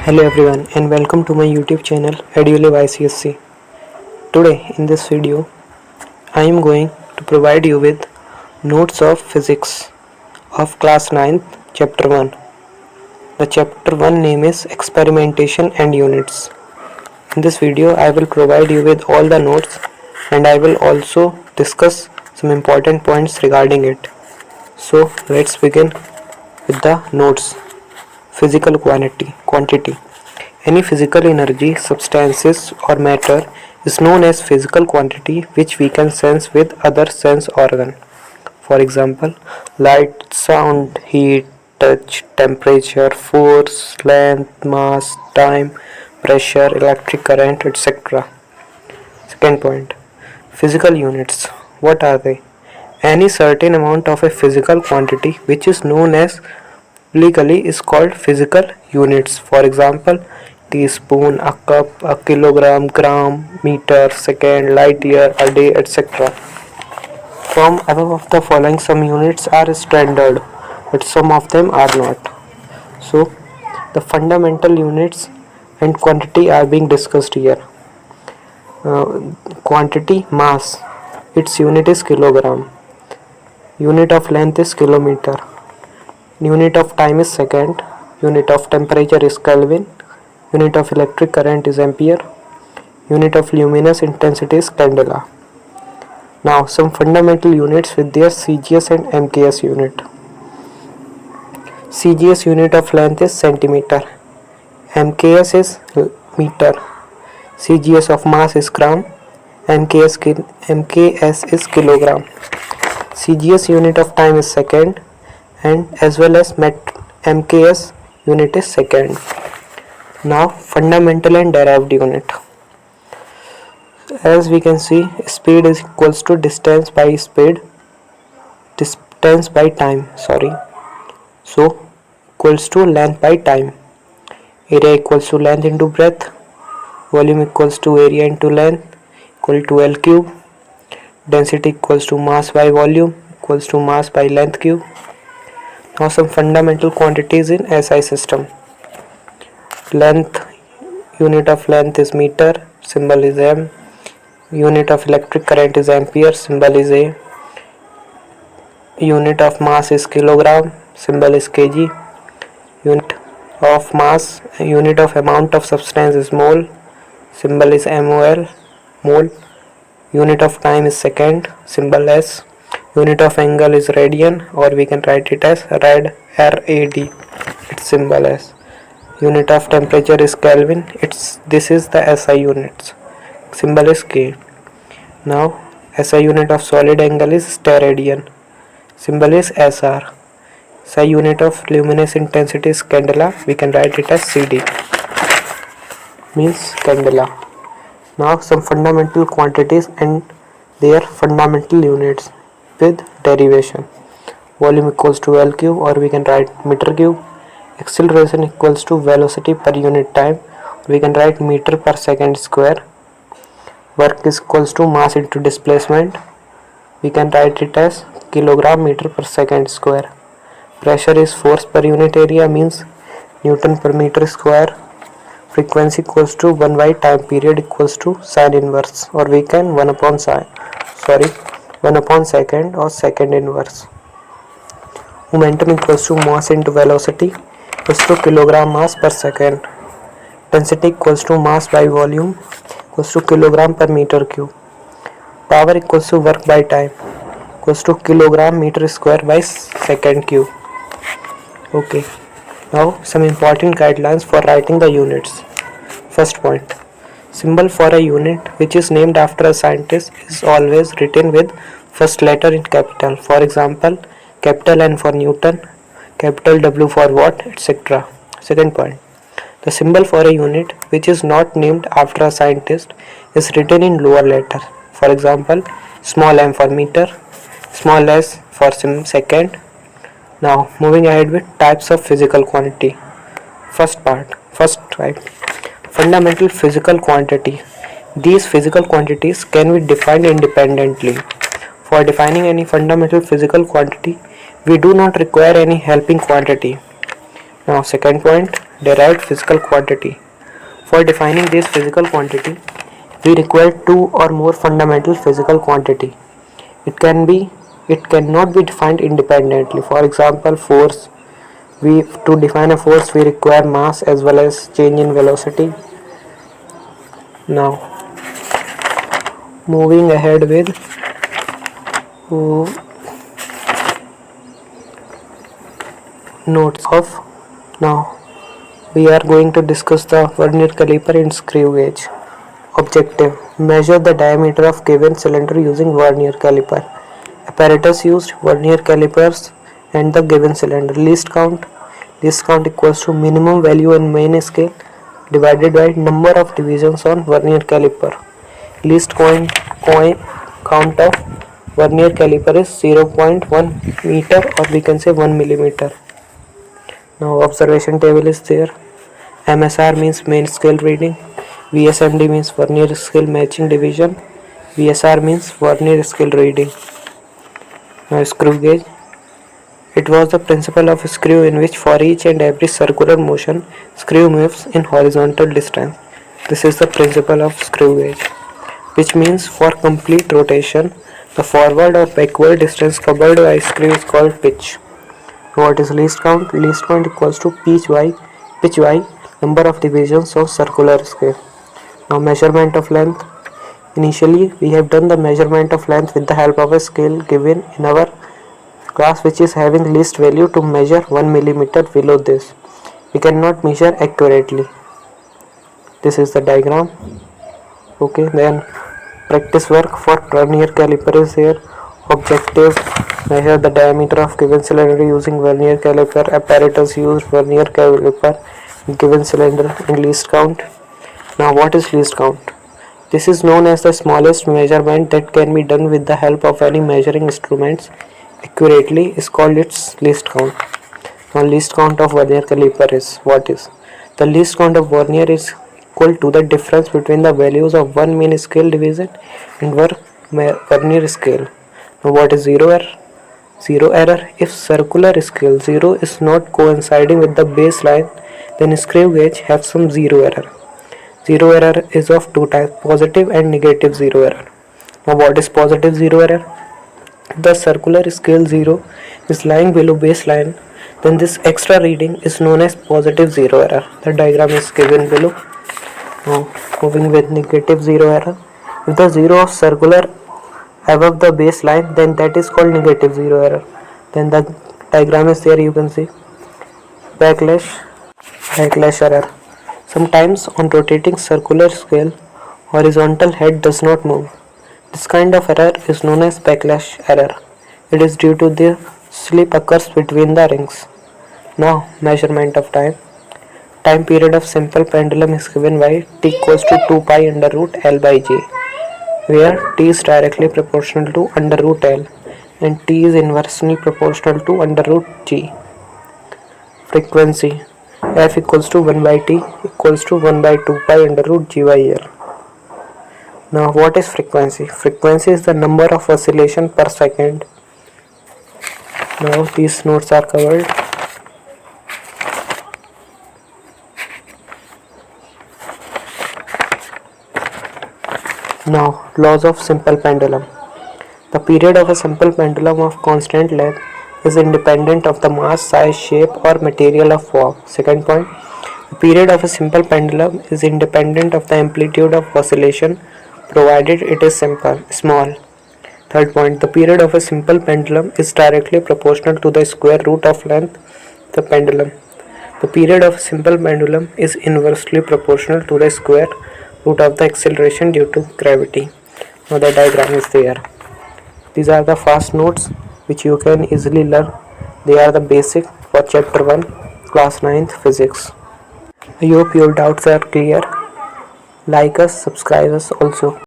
Hello everyone and welcome to my YouTube channel EduLib ICSC. Today in this video I am going to provide you with notes of physics of class 9th chapter 1. The chapter 1 name is experimentation and units. In this video I will provide you with all the notes and I will also discuss some important points regarding it. So let's begin with the notes. Physical quantity. Any physical energy, substances or matter is known as physical quantity which we can sense with other sense organ. For example, light, sound, heat, touch, temperature, force, length, mass, time, pressure, electric current, etc. Second point. Physical units. What are they? Any certain amount of a physical quantity which is known as legally is called physical units. For example, teaspoon, a cup, a kilogram, gram, meter, second, light year, a day, etc. From above of the following, some units are standard, but some of them are not. So, the fundamental units and quantity are being discussed here. Quantity, mass, its unit is kilogram. Unit of length is kilometer. Unit of time is second. Unit of temperature is Kelvin. Unit of electric current is ampere. Unit of luminous intensity is candela. Now some fundamental units with their CGS and MKS unit. CGS unit of length is centimeter. MKS is meter. CGS of mass is gram. MKS is kilogram. CGS unit of time is second, and as well as MKS unit is second. Now fundamental and derived unit. As we can see, speed is equals to distance by time, so equals to length by time. Area equals to length into breadth. Volume equals to area into length equal to L cube. Density equals to mass by volume equals to mass by length cube. Now some fundamental quantities in SI system. Length, unit of length is meter, symbol is M. Unit of electric current is ampere, symbol is A. Unit of mass is kilogram, symbol is kg. Unit of mass, unit of amount of substance is mole, symbol is mol, mole. Unit of time is second, symbol S. Unit of angle is radian, or we can write it as rad, RAD, its symbol as. Unit of temperature is Kelvin, this is the SI units, symbol is K. Now SI unit of solid angle is steradian, symbol is SR. SI unit of luminous intensity is candela, we can write it as CD, means candela. Now some fundamental quantities and their fundamental units with derivation. Volume equals to L cube, or we can write meter cube. Acceleration equals to velocity per unit time, we can write meter per second square. Work is equals to mass into displacement, we can write it as kilogram meter per second square. Pressure is force per unit area, means Newton per meter square. Frequency equals to 1 by time period equals to sine inverse, or we can 1 upon second or second inverse. Momentum equals to mass into velocity equals to kilogram mass per second. Density equals to mass by volume equals to kilogram per meter cube. Power equals to work by time equals to kilogram meter square by second cube. Okay. Now some important guidelines for writing the units. First point. Symbol for a unit which is named after a scientist is always written with first letter in capital. For example, capital N for Newton, capital W for watt, etc. Second point. The symbol for a unit which is not named after a scientist is written in lower letter. For example, small m for meter, small s for second. Now moving ahead with types of physical quantity. First type, fundamental physical quantity. These physical quantities can be defined independently. For defining any fundamental physical quantity, we do not require any helping quantity. Now second point, derived physical quantity. For defining this physical quantity, we require two or more fundamental physical quantity. It cannot be defined independently. For example, force. To define a force, we require mass as well as change in velocity. Now, moving ahead with notes of. Now, we are going to discuss the vernier caliper and screw gauge. Objective: measure the diameter of given cylinder using vernier caliper. Apparatus used: vernier calipers and the given cylinder. Least count: least count equals to minimum value in main scale divided by number of divisions on vernier caliper. Least count of vernier caliper is 0.1 meter, or we can say 1 millimeter. Now observation table is there. MSR means main scale reading. VSMD means vernier scale matching division. VSR means vernier scale reading. Now screw gauge. It was the principle of a screw in which for each and every circular motion, screw moves in horizontal distance. This is the principle of screw gauge, which means for complete rotation, the forward or backward distance covered by screw is called pitch. What is least count? Least count equals to pitch by number of divisions of circular scale. Now measurement of length. Initially we have done the measurement of length with the help of a scale given in our class, which is having least value to measure 1 millimeter. Below this we cannot measure accurately. This is the diagram. Okay, then practice work for vernier caliper is here. Objective: measure the diameter of given cylinder using vernier caliper. Apparatus used: vernier caliper, given cylinder, and least count. Now what is least count? This is known as the smallest measurement that can be done with the help of any measuring instruments accurately is called its least count. Now least count of vernier caliper is what is? The least count of vernier is equal to the difference between the values of one main scale division and vernier scale. Now what is zero error? Zero error: if circular scale 0 is not coinciding with the baseline, then screw gauge have some zero error. Zero error is of two types: positive and negative zero error. Now what is positive zero error? The circular scale 0 is lying below baseline, then this extra reading is known as positive zero error. The diagram is given below. Now moving with negative zero error. If the zero of circular above the baseline, then that is called negative zero error. Then the diagram is there, you can see. Backlash error. Sometimes on rotating circular scale, horizontal head does not move. This kind of error is known as backlash error. It is due to the slip occurs between the rings. Now measurement of time. Time period of simple pendulum is given by t equals to 2 pi under root L by J, where t is directly proportional to under root L and t is inversely proportional to under root G. Frequency. F equals to 1 by t equals to 1 by 2 pi under root G by L. Now what is frequency? Frequency is the number of oscillation per second. Now these notes are covered. Now laws of simple pendulum. The period of a simple pendulum of constant length is independent of the mass, size, shape or material of form. Second point, the period of a simple pendulum is independent of the amplitude of oscillation provided it is small. Third point, the period of a simple pendulum is directly proportional to the square root of length of the pendulum. The period of a simple pendulum is inversely proportional to the square root of the acceleration due to gravity. Now the diagram is there. These are the fast notes which you can easily learn. They are the basic for chapter 1, class 9th physics. I hope your doubts are clear. Like us, subscribe us also.